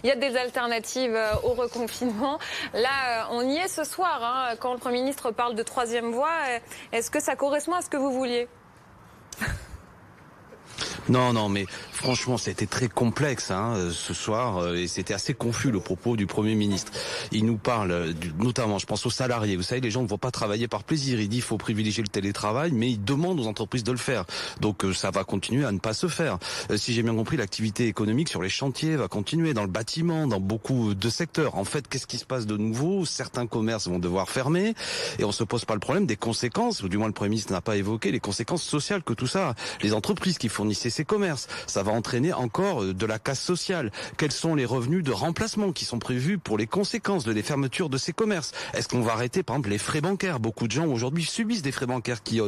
Il y a des alternatives au reconfinement. Là, on y est ce soir. Quand le Premier ministre parle de troisième voie, est-ce que ça correspond à ce que vous vouliez ? Non, mais franchement, c'était très complexe ce soir et c'était assez confus le propos du Premier ministre. Il nous parle, notamment, je pense aux salariés. Vous savez, les gens ne vont pas travailler par plaisir. Il dit qu'il faut privilégier le télétravail, mais il demande aux entreprises de le faire. Donc ça va continuer à ne pas se faire. Si j'ai bien compris, l'activité économique sur les chantiers va continuer, dans le bâtiment, dans beaucoup de secteurs. En fait, qu'est-ce qui se passe de nouveau ? Certains commerces vont devoir fermer et on se pose pas le problème des conséquences, ou du moins le Premier ministre n'a pas évoqué les conséquences sociales que tout ça a. Les entreprises qui fournissaient ces commerces, ça va entraîner encore de la casse sociale. Quels sont les revenus de remplacement qui sont prévus pour les conséquences de les fermetures de ces commerces ? Est-ce qu'on va arrêter par exemple les frais bancaires ? Beaucoup de gens aujourd'hui subissent des frais bancaires qui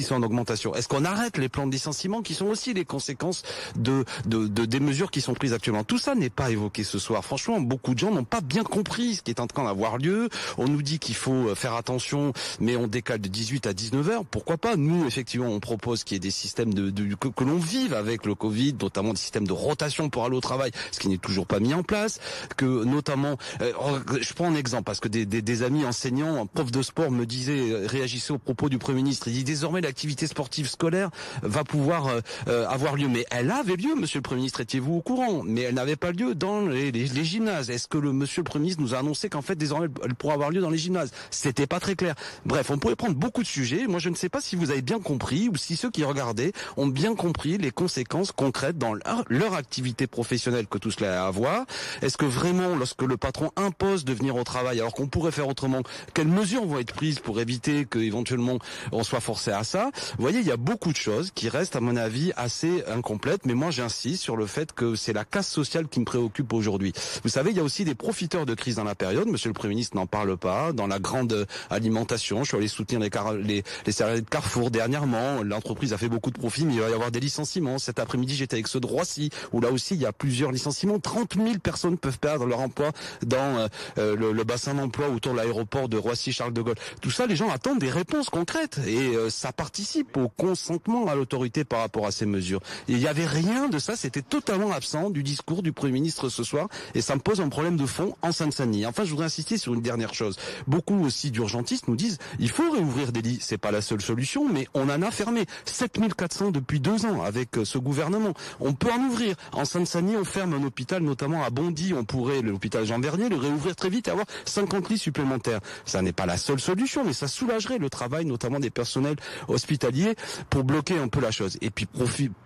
sont en augmentation. Est-ce qu'on arrête les plans de licenciement qui sont aussi les conséquences des mesures qui sont prises actuellement ? Tout ça n'est pas évoqué ce soir. Franchement, beaucoup de gens n'ont pas bien compris ce qui est en train d'avoir lieu. On nous dit qu'il faut faire attention, mais on décale de 18 à 19 heures. Pourquoi pas ? Nous, effectivement, on propose qu'il y ait des systèmes que l'on vive avec le Covid, notamment des systèmes de rotation pour aller au travail, ce qui n'est toujours pas mis en place, que notamment, je prends un exemple, parce que des amis enseignants, un prof de sport me disaient, réagissaient au propos du Premier ministre, il dit désormais l'activité sportive scolaire va pouvoir avoir lieu, mais elle avait lieu, monsieur le Premier ministre, étiez-vous au courant ? Mais elle n'avait pas lieu dans les gymnases. Est-ce que monsieur le Premier ministre nous a annoncé qu'en fait désormais elle pourra avoir lieu dans les gymnases ? C'était pas très clair. Bref, on pourrait prendre beaucoup de sujets, moi je ne sais pas si vous avez bien compris, ou si ceux qui regardaient ont bien compris les conséquences concrètes dans leur activité professionnelle que tout cela a à voir. Est-ce que vraiment, lorsque le patron impose de venir au travail, alors qu'on pourrait faire autrement, quelles mesures vont être prises pour éviter qu'éventuellement on soit forcé à ça ? Vous voyez, il y a beaucoup de choses qui restent, à mon avis, assez incomplètes, mais moi j'insiste sur le fait que c'est la casse sociale qui me préoccupe aujourd'hui. Vous savez, il y a aussi des profiteurs de crise dans la période, monsieur le Premier ministre n'en parle pas, dans la grande alimentation, je suis allé soutenir les salariés de Carrefour dernièrement, l'entreprise a fait beaucoup de profits, mais il va y avoir des licenciements. Cet après-midi, j'étais avec ceux de Roissy, où là aussi, il y a plusieurs licenciements. 30 000 personnes peuvent perdre leur emploi dans le bassin d'emploi autour de l'aéroport de Roissy-Charles de Gaulle. Tout ça, les gens attendent des réponses concrètes. Et ça participe au consentement à l'autorité par rapport à ces mesures. Et il n'y avait rien de ça, c'était totalement absent du discours du Premier ministre ce soir. Et ça me pose un problème de fond en Seine-Saint-Denis. Enfin, je voudrais insister sur une dernière chose. Beaucoup aussi d'urgentistes nous disent, il faut réouvrir des lits. C'est pas la seule solution, mais on en a fermé 7400 depuis 2 ans avec ce gouvernement. On peut en ouvrir. En Seine-Saint-Denis, on ferme un hôpital, notamment à Bondy. On pourrait, l'hôpital Jean Vernier, le réouvrir très vite et avoir 50 lits supplémentaires. Ça n'est pas la seule solution, mais ça soulagerait le travail, notamment des personnels hospitaliers, pour bloquer un peu la chose. Et puis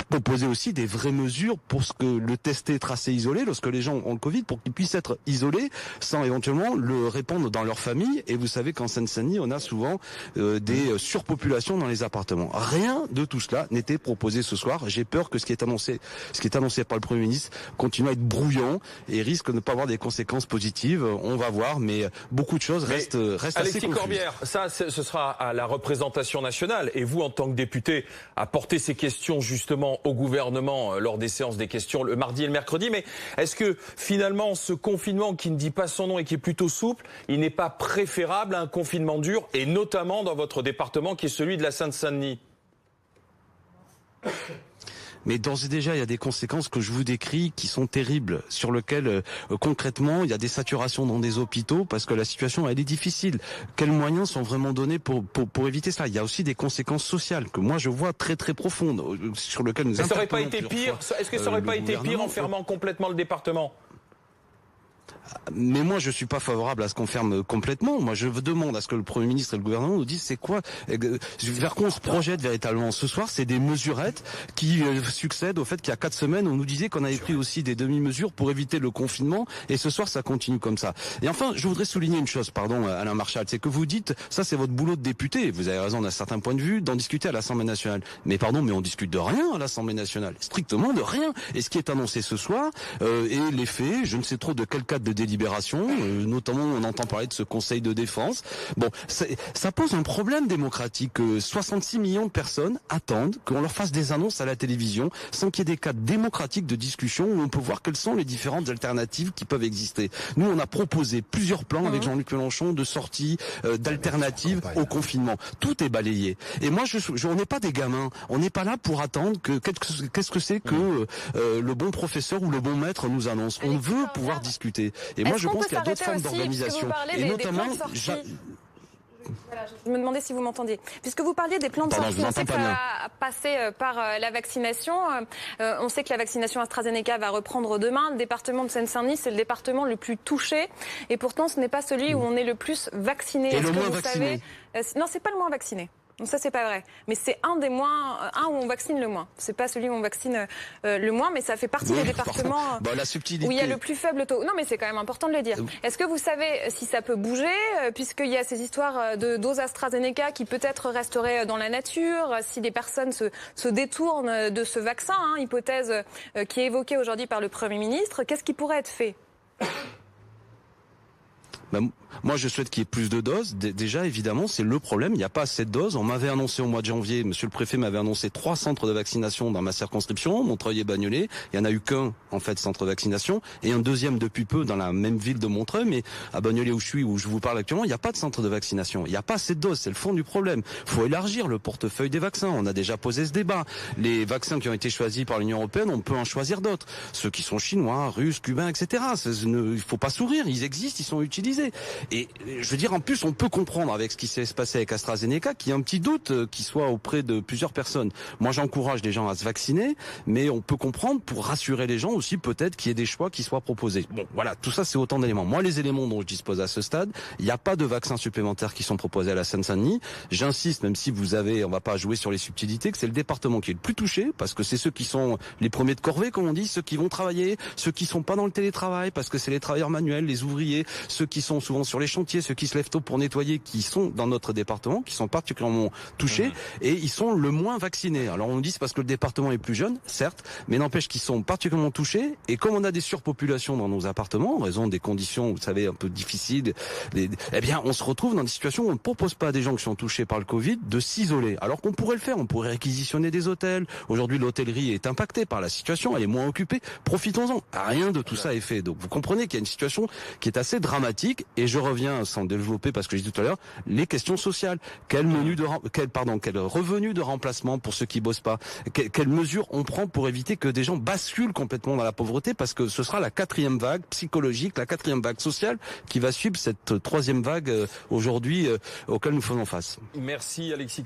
proposer aussi des vraies mesures pour ce que le tester, tracer, isoler, lorsque les gens ont le Covid, pour qu'ils puissent être isolés sans éventuellement le répandre dans leur famille. Et vous savez qu'en Seine-Saint-Denis, on a souvent des surpopulations dans les appartements. Rien de tout cela n'était proposé ce soir. J'ai peur que ce qui est annoncé par le Premier ministre continue à être brouillon et risque de ne pas avoir des conséquences positives. On va voir, mais beaucoup de choses restent assez Alexis confuses. Corbière, ça, ce sera à la représentation nationale. Et vous, en tant que député, à porter ces questions justement au gouvernement lors des séances des questions le mardi et le mercredi. Mais est-ce que finalement, ce confinement qui ne dit pas son nom et qui est plutôt souple, il n'est pas préférable à un confinement dur, et notamment dans votre département qui est celui de la Seine-Saint-Denis ? Mais d'ores et déjà, il y a des conséquences que je vous décris qui sont terribles, sur lesquelles concrètement, il y a des saturations dans des hôpitaux parce que la situation, elle est difficile. Quels moyens sont vraiment donnés pour éviter cela ? Il y a aussi des conséquences sociales que moi je vois très très profondes, sur lesquelles nous ça aurait pas été interpellons pire. Est-ce que ça aurait pas été pire en fermant complètement le département ? Mais moi, je suis pas favorable à ce qu'on ferme complètement. Moi, je demande à ce que le Premier ministre et le gouvernement nous disent c'est quoi, vers quoi on se projette véritablement. Ce soir, c'est des mesurettes qui succèdent au fait qu'il y a 4 semaines, on nous disait qu'on avait pris aussi des demi-mesures pour éviter le confinement, et ce soir, ça continue comme ça. Et enfin, je voudrais souligner une chose, pardon, Alain Marchal, c'est que vous dites, ça c'est votre boulot de député, vous avez raison d'un certain point de vue, d'en discuter à l'Assemblée nationale. Mais pardon, mais on discute de rien à l'Assemblée nationale, strictement de rien. Et ce qui est annoncé ce soir, et les faits, je ne sais trop de quel cadre de délibération, notamment on entend parler de ce conseil de défense. Bon, ça pose un problème démocratique. 66 millions de personnes attendent qu'on leur fasse des annonces à la télévision sans qu'il y ait des cadres démocratiques de discussion où on peut voir quelles sont les différentes alternatives qui peuvent exister. Nous, on a proposé plusieurs plans avec Jean-Luc Mélenchon de sortie, d'alternatives au confinement. Tout est balayé. Et moi, on n'est pas des gamins. On n'est pas là pour attendre que qu'est-ce que c'est que le bon professeur ou le bon maître nous annonce. On veut pouvoir discuter. Et moi, je pense qu'il y a d'autres formes d'organisation. Et notamment, voilà, je me demandais si vous m'entendiez. Puisque vous parliez des plans de sortie, on sait que ça va passer par la vaccination. On sait que la vaccination AstraZeneca va reprendre demain. Le département de Seine-Saint-Denis, c'est le département le plus touché. Et pourtant, ce n'est pas celui où on est le plus vacciné. Et le moins vacciné. Non, c'est pas le moins vacciné. Donc ça, c'est pas vrai. Mais c'est un où on vaccine le moins. C'est pas celui où on vaccine le moins, mais ça fait partie des départements la subtilité. où il y a le plus faible taux. Non, mais c'est quand même important de le dire. Est-ce que vous savez si ça peut bouger, puisqu'il y a ces histoires de doses AstraZeneca qui peut-être resteraient dans la nature, si des personnes se détournent de ce vaccin, hypothèse qui est évoquée aujourd'hui par le Premier ministre, qu'est-ce qui pourrait être fait ? Moi, je souhaite qu'il y ait plus de doses. Déjà, évidemment, c'est le problème. Il n'y a pas assez de doses. On m'avait annoncé au mois de janvier, monsieur le préfet m'avait annoncé 3 centres de vaccination dans ma circonscription, Montreuil et Bagnolet. Il n'y en a eu qu'un, en fait, centre de vaccination. Et un deuxième depuis peu dans la même ville de Montreuil. Mais à Bagnolet où je vous parle actuellement, il n'y a pas de centre de vaccination. Il n'y a pas assez de doses. C'est le fond du problème. Il faut élargir le portefeuille des vaccins. On a déjà posé ce débat. Les vaccins qui ont été choisis par l'Union européenne, on peut en choisir d'autres. Ceux qui sont chinois, russes, cubains, etc. Il faut pas sourire. Ils existent, ils sont utilisés. Et je veux dire, en plus, on peut comprendre avec ce qui s'est passé avec AstraZeneca qu'il y a un petit doute qui soit auprès de plusieurs personnes. Moi, j'encourage les gens à se vacciner, mais on peut comprendre pour rassurer les gens aussi peut-être qu'il y ait des choix qui soient proposés. Bon, voilà, tout ça, c'est autant d'éléments. Moi, les éléments dont je dispose à ce stade, il n'y a pas de vaccins supplémentaires qui sont proposés à la Seine-Saint-Denis. J'insiste, même si on va pas jouer sur les subtilités, que c'est le département qui est le plus touché, parce que c'est ceux qui sont les premiers de corvée, comme on dit, ceux qui vont travailler, ceux qui sont pas dans le télétravail, parce que c'est les travailleurs manuels, les ouvriers, ceux qui sont souvent sur les chantiers, ceux qui se lèvent tôt pour nettoyer, qui sont dans notre département, qui sont particulièrement touchés, et ils sont le moins vaccinés. Alors on nous dit c'est parce que le département est plus jeune, certes, mais n'empêche qu'ils sont particulièrement touchés, et comme on a des surpopulations dans nos appartements, en raison des conditions, vous savez, un peu difficiles, eh bien on se retrouve dans des situations où on ne propose pas à des gens qui sont touchés par le Covid de s'isoler, alors qu'on pourrait le faire, on pourrait réquisitionner des hôtels. Aujourd'hui l'hôtellerie est impactée par la situation, elle est moins occupée, profitons-en. Rien de tout ça est fait, donc vous comprenez qu'il y a une situation qui est assez dramatique, et je reviens sans développer parce que j'ai dit tout à l'heure, les questions sociales. Quel revenu de remplacement pour ceux qui bossent pas? Quelles mesures on prend pour éviter que des gens basculent complètement dans la pauvreté, parce que ce sera la 4e vague psychologique, la 4e vague sociale qui va suivre cette 3e vague aujourd'hui auquel nous faisons face. Merci Alexis.